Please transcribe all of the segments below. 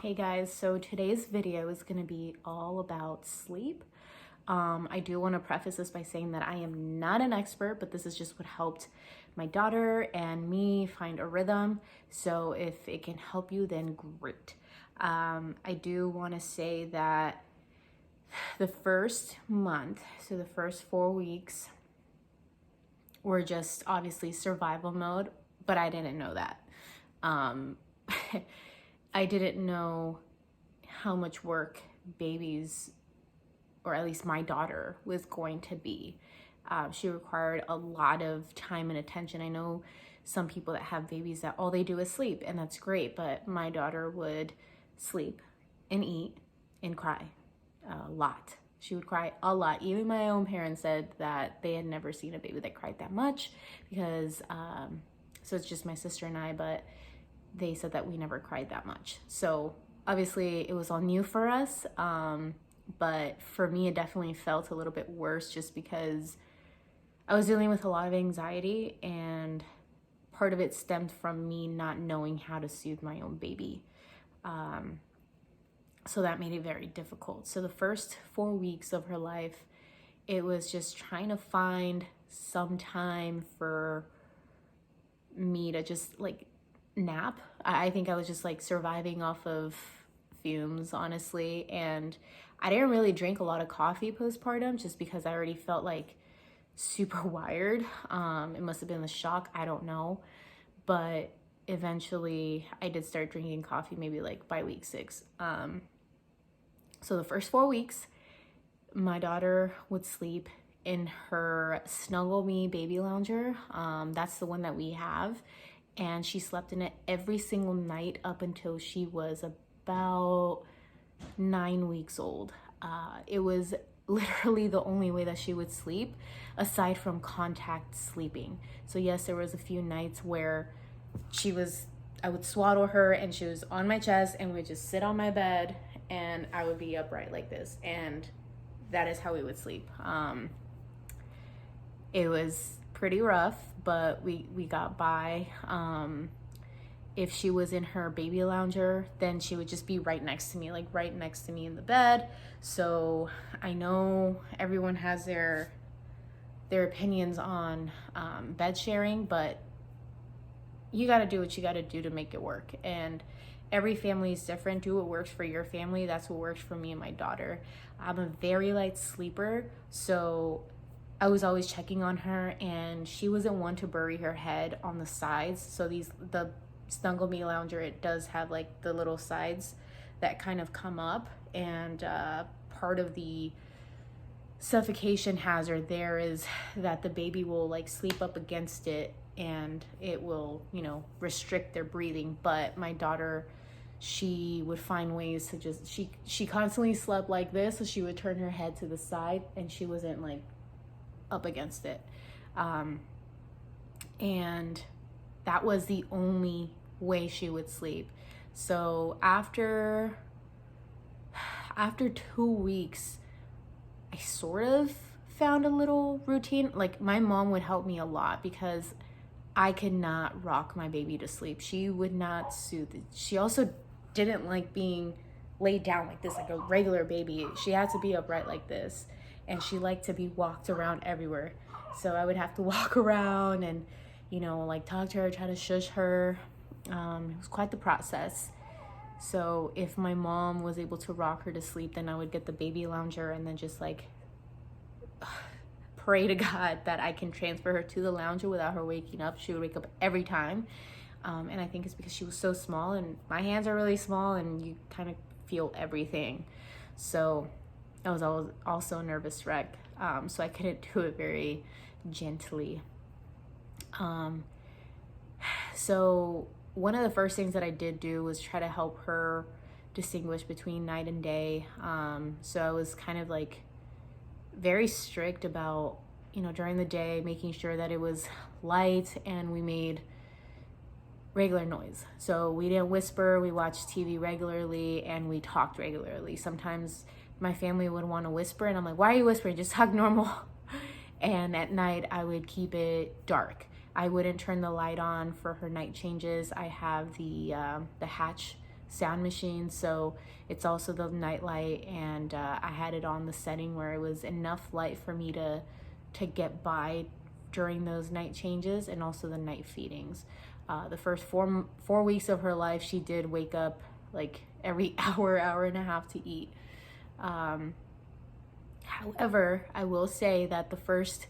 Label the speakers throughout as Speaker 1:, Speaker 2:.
Speaker 1: Hey guys, so today's video is going to be all about sleep. I do want to preface this by saying that I am not an expert, but this is just what helped my daughter and me find a rhythm. So if it can help you, then great. I do want to say that the first month, so the first 4 weeks, were just obviously survival mode, but I didn't know that. I didn't know how much work babies, or at least my daughter, was going to be. She required a lot of time and attention. I know some people that have babies that all they do is sleep, and that's great, but my daughter would sleep and eat and cry a lot. She would cry a lot. Even my own parents said that they had never seen a baby that cried that much because, so it's just my sister and I, but they said that we never cried that much. So obviously it was all new for us. But for me, it definitely felt a little bit worse just because I was dealing with a lot of anxiety, and part of it stemmed from me not knowing how to soothe my own baby. So that made it very difficult. So the first 4 weeks of her life, it was just trying to find some time for me to just like nap. I think I was just like surviving off of fumes, honestly, and I didn't really drink a lot of coffee postpartum just because I already felt like super wired. It must have been the shock, I don't know, but eventually I did start drinking coffee maybe like by week 6. So the first 4 weeks, my daughter would sleep in her Snuggle Me baby lounger. That's the one that we have, and she slept in it every single night up until she was about 9 weeks old. It was literally the only way that she would sleep aside from contact sleeping. So yes, there was a few nights where I would swaddle her and she was on my chest and we would just sit on my bed and I would be upright like this, and that is how we would sleep. It was pretty rough, but we got by. If she was in her baby lounger, then she would just be right next to me, like right next to me in the bed. So I know everyone has their opinions on bed sharing, but you got to do what you got to do to make it work. And every family is different. Do what works for your family. That's what works for me and my daughter. I'm a very light sleeper, so I was always checking on her, and she wasn't one to bury her head on the sides. So the Snuggle Me lounger, it does have like the little sides that kind of come up, and part of the suffocation hazard there is that the baby will like sleep up against it and it will, restrict their breathing. But my daughter, she would find ways to just, she constantly slept like this, so she would turn her head to the side and she wasn't like up against it. And that was the only way she would sleep. So after 2 weeks, I sort of found a little routine. Like my mom would help me a lot because I could not rock my baby to sleep. She would not soothe it. She also didn't like being laid down like this, like a regular baby. She had to be upright like this, and she liked to be walked around everywhere. So I would have to walk around and, like talk to her, try to shush her. It was quite the process. So if my mom was able to rock her to sleep, then I would get the baby lounger and then just like pray to God that I can transfer her to the lounger without her waking up. She would wake up every time. And I think it's because she was so small, and my hands are really small and you kind of feel everything. So I was also a nervous wreck. So I couldn't do it very gently. So one of the first things that I did do was try to help her distinguish between night and day. So I was kind of like very strict about, during the day, making sure that it was light and we made regular noise. So we didn't whisper, we watched TV regularly, and we talked regularly. Sometimes my family would want to whisper and I'm like, why are you whispering? Just talk normal. And at night I would keep it dark. I wouldn't turn the light on for her night changes. I have the hatch sound machine, so it's also the night light, and I had it on the setting where it was enough light for me to get by during those night changes and also the night feedings. The first four weeks of her life, she did wake up like every hour and a half to eat. However, I will say that the first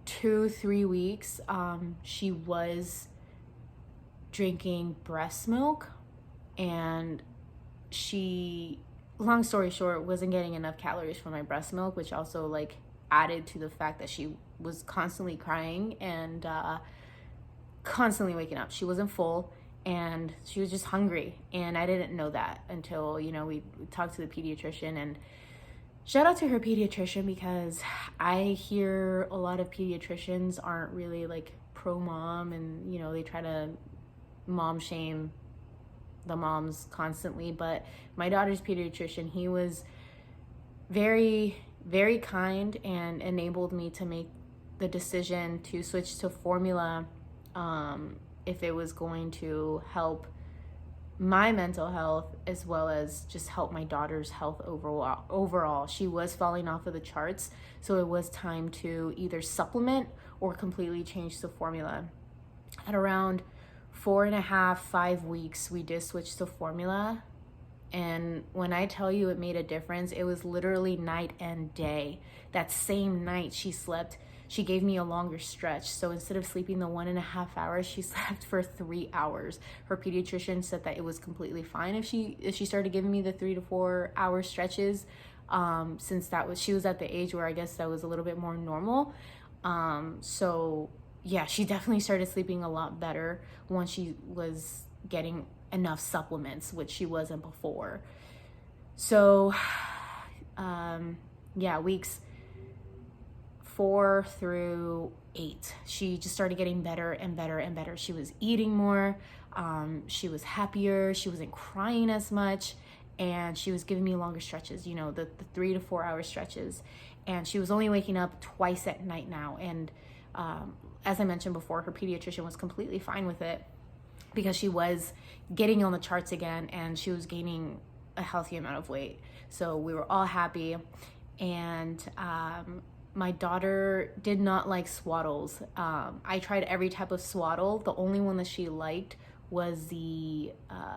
Speaker 1: 2-3 weeks, she was drinking breast milk, and she, long story short, wasn't getting enough calories from my breast milk, which also like added to the fact that she was constantly crying and constantly waking up. She wasn't full, and she was just hungry, and I didn't know that until, you know, we talked to the pediatrician. And shout out to her pediatrician, because I hear a lot of pediatricians aren't really like pro mom, and you know, they try to mom shame the moms constantly. But my daughter's pediatrician, he was very, very kind and enabled me to make the decision to switch to formula if it was going to help my mental health as well as just help my daughter's health overall. She was falling off of the charts, so it was time to either supplement or completely change the formula. At around 4.5-5 weeks, we did switch to formula, and when I tell you it made a difference, it was literally night and day. That same night she slept, she gave me a longer stretch. So instead of sleeping the 1.5 hours, she slept for 3 hours. Her pediatrician said that it was completely fine if she started giving me the 3 to 4 hour stretches, since she was at the age where I guess that was a little bit more normal. So yeah, she definitely started sleeping a lot better once she was getting enough supplements, which she wasn't before. So yeah, weeks 4 through 8, she just started getting better and better and better. She was eating more, she was happier, she wasn't crying as much, and she was giving me longer stretches, you know, the 3 to 4 hour stretches. And she was only waking up twice at night now. And as I mentioned before, her pediatrician was completely fine with it, because she was getting on the charts again and she was gaining a healthy amount of weight. So we were all happy. And my daughter did not like swaddles. I tried every type of swaddle. The only one that she liked was the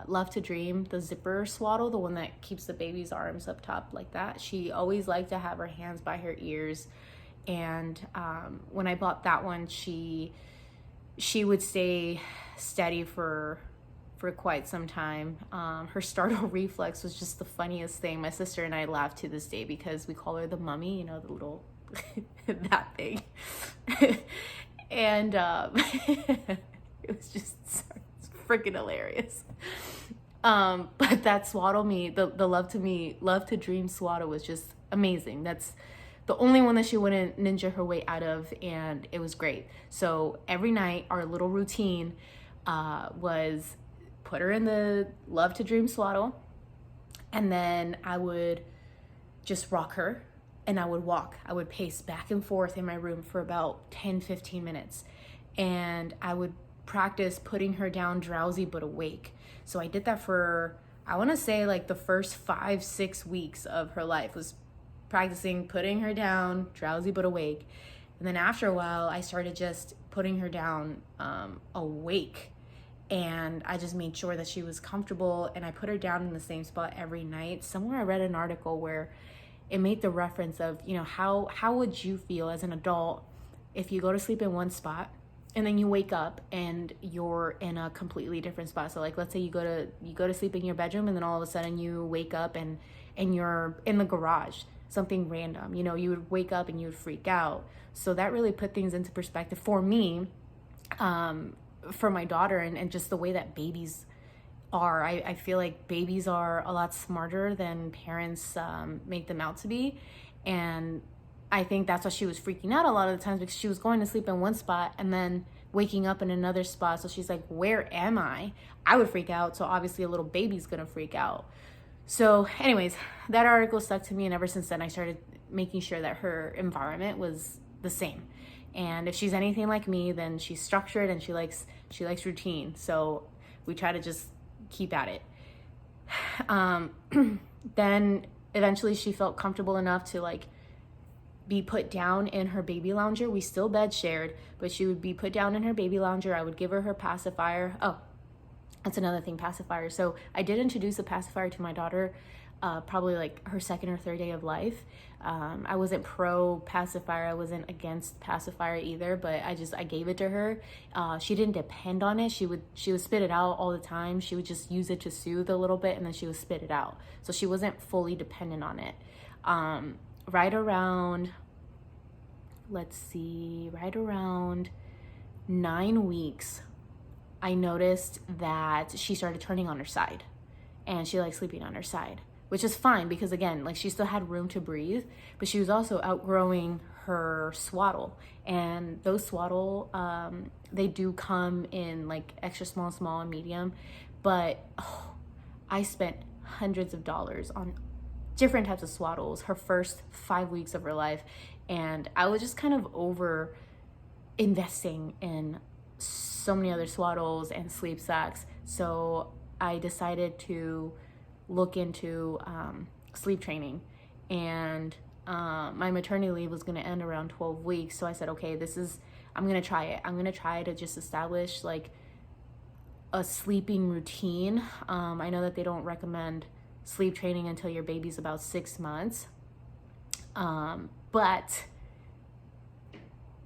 Speaker 1: Love to Dream, the zipper swaddle, the one that keeps the baby's arms up top like that. She always liked to have her hands by her ears. And when I bought that one, she would stay steady for quite some time. Her startle reflex was just the funniest thing. My sister and I laugh to this day because we call her the mummy, you know, the little that thing. And it was just freaking hilarious. But that swaddle the Love to Dream swaddle was just amazing. That's the only one that she wouldn't ninja her way out of, and it was great. So every night, our little routine was put her in the Love to Dream swaddle, and then I would just rock her, and I would walk. I would pace back and forth in my room for about 10-15 minutes, and I would practice putting her down drowsy but awake. So I did that for, I want to say like the first 5-6 weeks of her life was practicing putting her down drowsy but awake. And then after a while, I started just putting her down awake, and I just made sure that she was comfortable, and I put her down in the same spot every night. Somewhere I read an article where it made the reference of, you know, how would you feel as an adult if you go to sleep in one spot and then you wake up and you're in a completely different spot. So like, let's say you go to sleep in your bedroom, and then all of a sudden you wake up and you're in the garage, something random, you know, you would wake up and you would freak out. So that really put things into perspective for me, for my daughter, and just the way that babies are. I feel like babies are a lot smarter than parents make them out to be. And I think that's why she was freaking out a lot of the times, because she was going to sleep in one spot and then waking up in another spot. So she's like, where am I? I would freak out. So obviously a little baby's gonna freak out. So anyways, that article stuck to me, and ever since then I started making sure that her environment was the same. And if she's anything like me, then she's structured and she likes routine. So we try to just keep at it. Then eventually she felt comfortable enough to like be put down in her baby lounger. We still bed shared, but she would be put down in her baby lounger. I would give her pacifier. Oh, that's another thing, pacifier. So I did introduce a pacifier to my daughter probably like her second or third day of life. I wasn't pro pacifier. I wasn't against pacifier either, but I gave it to her. She didn't depend on it. She would spit it out all the time. She would just use it to soothe a little bit and then she would spit it out. So she wasn't fully dependent on it. Right around, right around 9 weeks, I noticed that she started turning on her side and she liked sleeping on her side, which is fine because again, like she still had room to breathe, but she was also outgrowing her swaddle, and those swaddle, they do come in like extra small, small, and medium, but I spent hundreds of dollars on different types of swaddles her first 5 weeks of her life, and I was just kind of over investing in so many other swaddles and sleep sacks. So I decided to look into sleep training, and my maternity leave was going to end around 12 weeks. So I said, okay, I'm going to try it. I'm going to try to just establish like a sleeping routine. I know that they don't recommend sleep training until your baby's about 6 months. But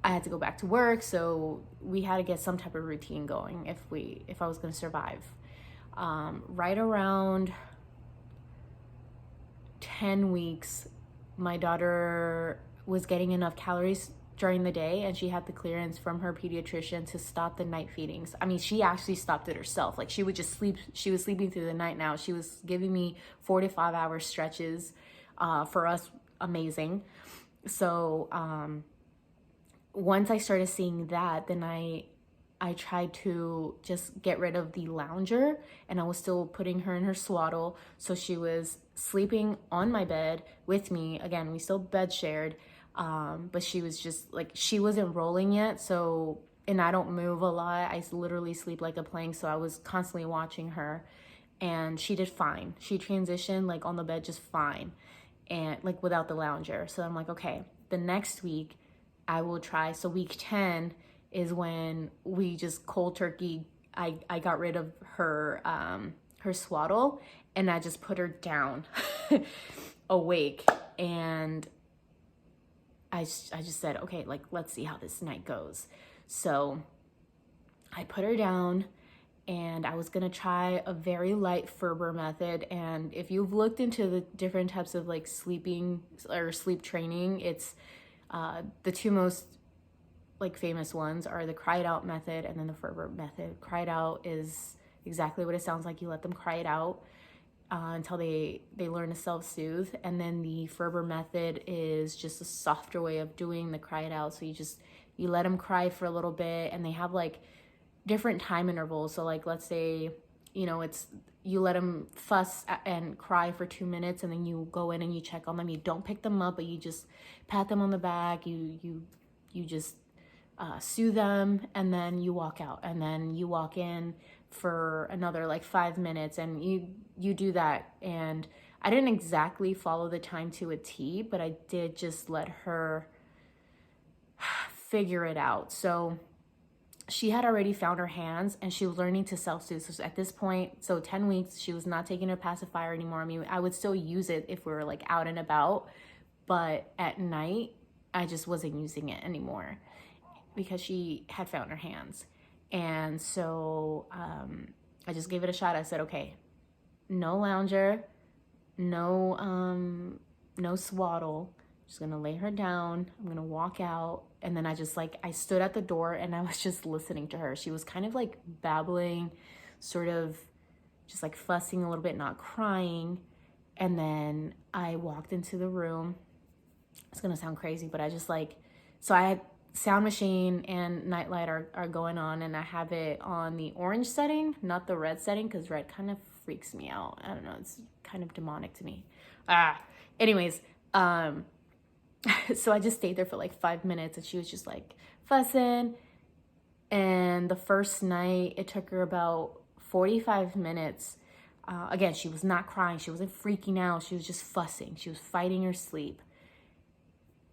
Speaker 1: I had to go back to work, so we had to get some type of routine going if I was going to survive. Right around 10 weeks, my daughter was getting enough calories during the day, and she had the clearance from her pediatrician to stop the night feedings. I mean, she actually stopped it herself. Like she would just sleep. She was sleeping through the night now. She was giving me 4 to 5 hour stretches. For us, amazing. So once I started seeing that, then I tried to just get rid of the lounger, and I was still putting her in her swaddle. So she was sleeping on my bed with me. Again, we still bed shared, but she was just like, she wasn't rolling yet. So, and I don't move a lot. I literally sleep like a plank. So I was constantly watching her, and she did fine. She transitioned like on the bed just fine, and like without the lounger. So I'm like, okay, the next week I will try. So week 10 is when we just cold turkey, I got rid of her her swaddle, and I just put her down awake, and I just said, okay, like let's see how this night goes. So I put her down, and I was gonna try a very light Ferber method. And if you've looked into the different types of like sleeping or sleep training, it's the two most like famous ones are the cry it out method and then the Ferber method. Cry it out is exactly what it sounds like. You let them cry it out until they learn to self-soothe. And then the Ferber method is just a softer way of doing the cry it out. So you let them cry for a little bit, and they have like different time intervals. So like, let's say, you let them fuss and cry for 2 minutes, and then you go in and you check on them. You don't pick them up, but you just pat them on the back. You just soothe them, and then you walk out, and then you walk in for another like 5 minutes, and you do that. And I didn't exactly follow the time to a T, but I did just let her figure it out. So she had already found her hands, and she was learning to self-soothe. So at this point, so 10 weeks, she was not taking her pacifier anymore. I mean, I would still use it if we were like out and about, but at night, I just wasn't using it anymore because she had found her hands. And so I just gave it a shot. I said, okay, no lounger, no swaddle. Just gonna lay her down. I'm gonna walk out. And then I stood at the door, and I was just listening to her. She was kind of like babbling, sort of just like fussing a little bit, not crying. And then I walked into the room. It's gonna sound crazy, but so I had sound machine and nightlight are going on, and I have it on the orange setting, not the red setting, because red kind of freaks me out. I don't know, it's kind of demonic to me. Anyways, so I just stayed there for like 5 minutes, and she was just like fussing. And the first night, it took her about 45 minutes Again, she was not crying. She wasn't freaking out. She was just fussing. She was fighting her sleep.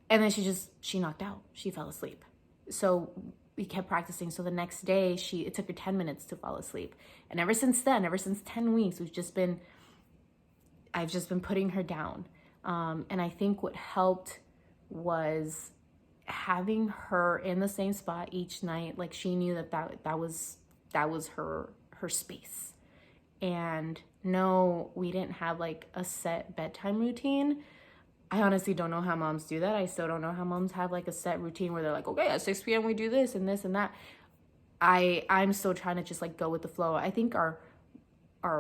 Speaker 1: And then she knocked out. She fell asleep. So we kept practicing. So the next day, it took her 10 minutes to fall asleep. And ever since then, ever since 10 weeks, I've just been putting her down. And I think what helped was having her in the same spot each night. Like, she knew that was her space. And no, we didn't have like a set bedtime routine. I honestly don't know how moms do that. I still don't know how moms have like a set routine where they're like, okay, at 6 p.m. we do this and this and that. I'm still trying to just like go with the flow. I think our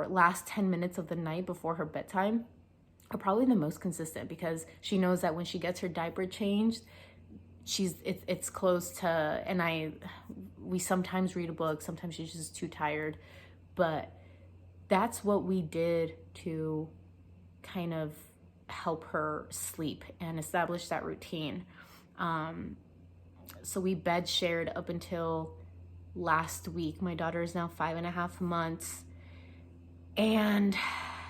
Speaker 1: last 10 minutes of the night before her bedtime are probably the most consistent, because she knows that when she gets her diaper changed, it's close to, and we sometimes read a book, sometimes she's just too tired, but that's what we did to kind of help her sleep and establish that routine. So we bed shared up until last week. My daughter is now 5.5 months, and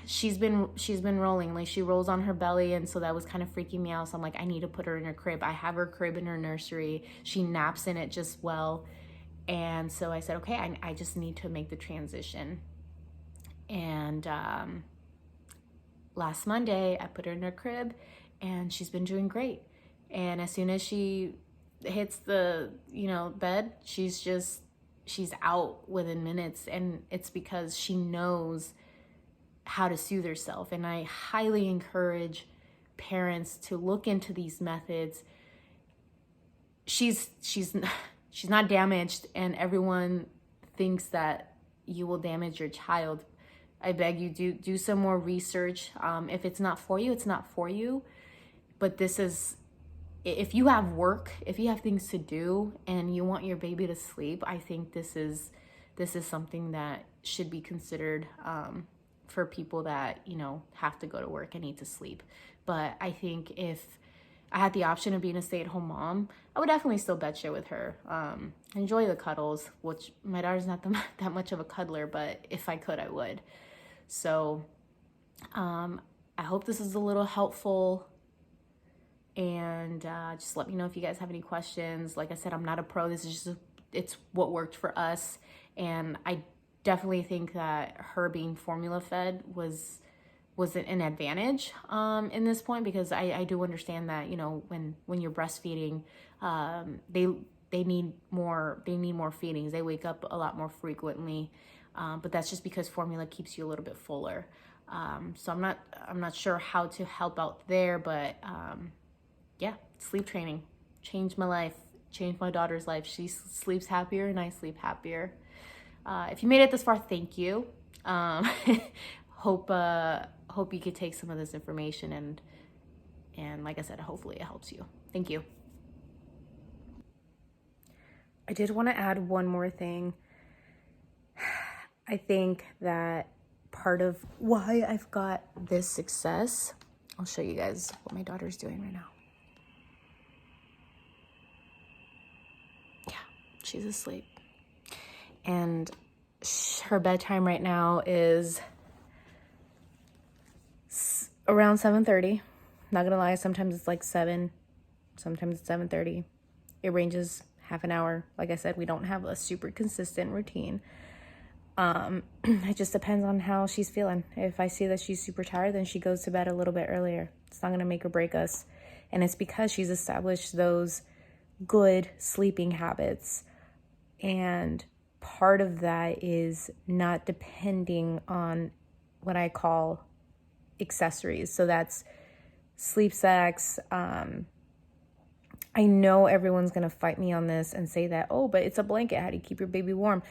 Speaker 1: she's been rolling. Like, she rolls on her belly, and so that was kind of freaking me out. So I'm like, I need to put her in her crib. I have her crib in her nursery. She naps in it just well. And so I said, okay, I just need to make the transition. And last Monday, I put her in her crib, and she's been doing great. And as soon as she hits the bed, she's out within minutes. And it's because she knows how to soothe herself. And I highly encourage parents to look into these methods. She's not damaged, and everyone thinks that you will damage your child. I beg you, do some more research. If it's not for you, it's not for you. But if you have work, if you have things to do and you want your baby to sleep, I think this is something that should be considered for people that, have to go to work and need to sleep. But I think if I had the option of being a stay-at-home mom, I would definitely still bed share with her. Enjoy the cuddles, which my daughter's not that much of a cuddler, but if I could, I would. So I hope this is a little helpful, and just let me know if you guys have any questions. Like I said, I'm not a pro. This is it's what worked for us, and I definitely think that her being formula fed was an advantage in this point, because I do understand that when you're breastfeeding, they need more feedings. They wake up a lot more frequently. But that's just because formula keeps you a little bit fuller. So I'm not sure how to help out there, but yeah, sleep training changed my life, changed my daughter's life. She sleeps happier and I sleep happier. If you made it this far, thank you. Hope you could take some of this information and like I said, hopefully it helps you. Thank you. I did want to add one more thing. I think that part of why I've got this success, I'll show you guys what my daughter's doing right now. Yeah, she's asleep. And her bedtime right now is around 7:30. Not gonna lie, sometimes it's like 7, sometimes it's 7:30. It ranges half an hour. Like I said, we don't have a super consistent routine. It just depends on how she's feeling. If I see that she's super tired, then she goes to bed a little bit earlier. It's not going to make or break us. And it's because she's established those good sleeping habits. And part of that is not depending on what I call accessories. So that's sleep sacks. I know everyone's going to fight me on this and say that, oh, but it's a blanket. How do you keep your baby warm?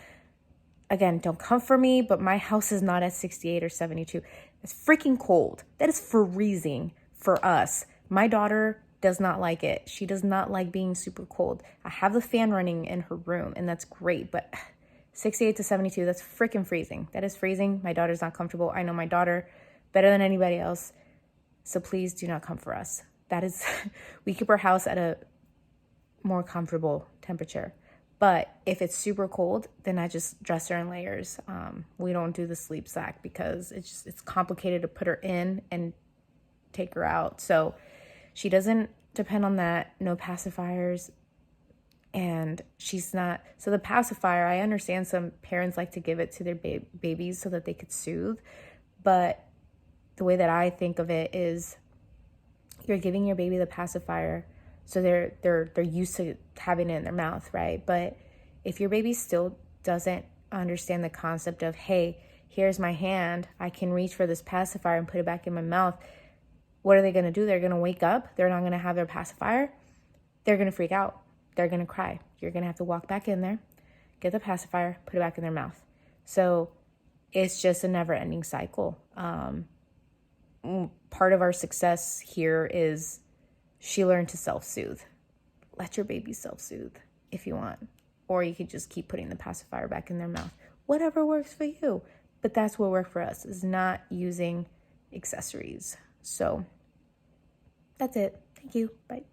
Speaker 1: Again, don't come for me, but my house is not at 68 or 72. It's freaking cold. That is freezing for us. My daughter does not like it. She does not like being super cold. I have the fan running in her room, and that's great, but 68 to 72, that's freaking freezing. That is freezing. My daughter's not comfortable. I know my daughter better than anybody else, so please do not come for us. That is, we keep our house at a more comfortable temperature. But if it's super cold, then I just dress her in layers. We don't do the sleep sack because it's complicated to put her in and take her out. So she doesn't depend on that. No pacifiers. And she's not, so the pacifier, I understand some parents like to give it to their babies so that they could soothe. But the way that I think of it is you're giving your baby the pacifier, so they're used to having it in their mouth, right? But if your baby still doesn't understand the concept of, hey, here's my hand, I can reach for this pacifier and put it back in my mouth, what are they going to do? They're going to wake up. They're not going to have their pacifier. They're going to freak out. They're going to cry. You're going to have to walk back in there, get the pacifier, put it back in their mouth. So it's just a never-ending cycle. Part of our success here is she learned to self-soothe. Let your baby self-soothe if you want. Or you could just keep putting the pacifier back in their mouth. Whatever works for you. But that's what worked for us, is not using accessories. So that's it. Thank you. Bye.